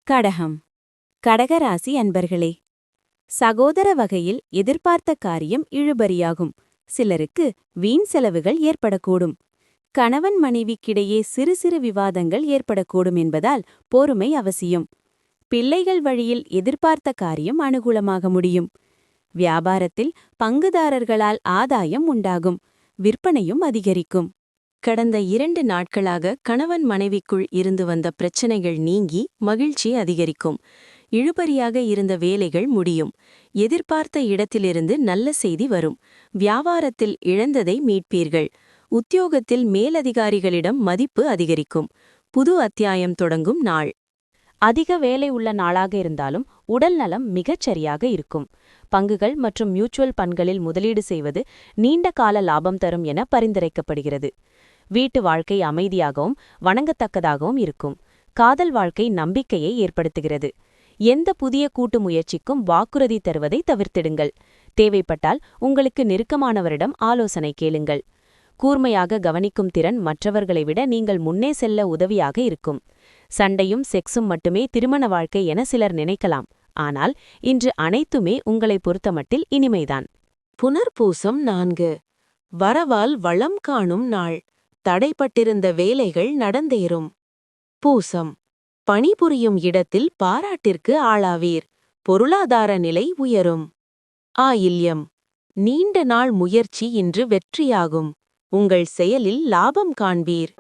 கடகம். கடகராசி அன்பர்களே, சகோதர வகையில் எதிர்பார்த்த காரியம் இழுபறியாகும். சிலருக்கு வீண் செலவுகள் ஏற்படக்கூடும். கணவன் மனைவிக்கிடையே சிறு சிறு விவாதங்கள் ஏற்படக்கூடும் என்பதால் பொறுமை அவசியம். பிள்ளைகள் வழியில் எதிர்பார்த்த காரியம் அனுகூலமாக முடியும். வியாபாரத்தில் பங்குதாரர்களால் ஆதாயம் உண்டாகும். விற்பனையும் அதிகரிக்கும். கடந்த 2 நாட்களாக கணவன் மனைவிக்குள் இருந்து வந்த பிரச்சனைகள் நீங்கி மகிழ்ச்சி அதிகரிக்கும். இழுபறியாக இருந்த வேலைகள் முடியும். எதிர்பார்த்த இடத்திலிருந்து நல்ல செய்தி வரும். வியாபாரத்தில் இழந்ததை மீட்பீர்கள். உத்தியோகத்தில் மேலதிகாரிகளிடம் மதிப்பு அதிகரிக்கும். புது அத்தியாயம் தொடங்கும் நாள். அதிக வேலை உள்ள நாளாக இருந்தாலும் உடல் நலம் மிகச் சரியாக இருக்கும். பங்குகள் மற்றும் மியூச்சுவல் ஃபண்ட்களில் முதலீடு செய்வது நீண்ட கால லாபம் தரும் என பரிந்துரைக்கப்படுகிறது. வீட்டு வாழ்க்கை அமைதியாகவும் வணங்கத்தக்கதாகவும் இருக்கும். காதல் வாழ்க்கை நம்பிக்கையை ஏற்படுத்துகிறது. எந்த புதிய கூட்டு முயற்சிக்கும் வாக்குறுதி தருவதை தவிர்த்திடுங்கள். தேவைப்பட்டால் உங்களுக்கு நெருக்கமானவரிடம் ஆலோசனை கேளுங்கள். கூர்மையாக கவனிக்கும் திறன் மற்றவர்களை விட நீங்கள் முன்னே செல்ல உதவியாக இருக்கும். சண்டையும் செக்ஸும் மட்டுமே திருமண வாழ்க்கை என சிலர் நினைக்கலாம். ஆனால் இன்று அனைத்துமே உங்களை பொறுத்தமட்டில் இனிமைதான். புனர்பூசம் 4. வரவால் வளம் காணும் நாள். தடைப்பட்டிருந்த வேலைகள் நடந்தேறும். பூசம். பணிபுரியும் இடத்தில் பாராட்டிற்கு ஆளாவீர். பொருளாதார நிலை உயரும். ஆயில்யம். நீண்ட நாள் முயற்சி இன்று வெற்றியாகும். உங்கள் செயலில் லாபம் காண்பீர்.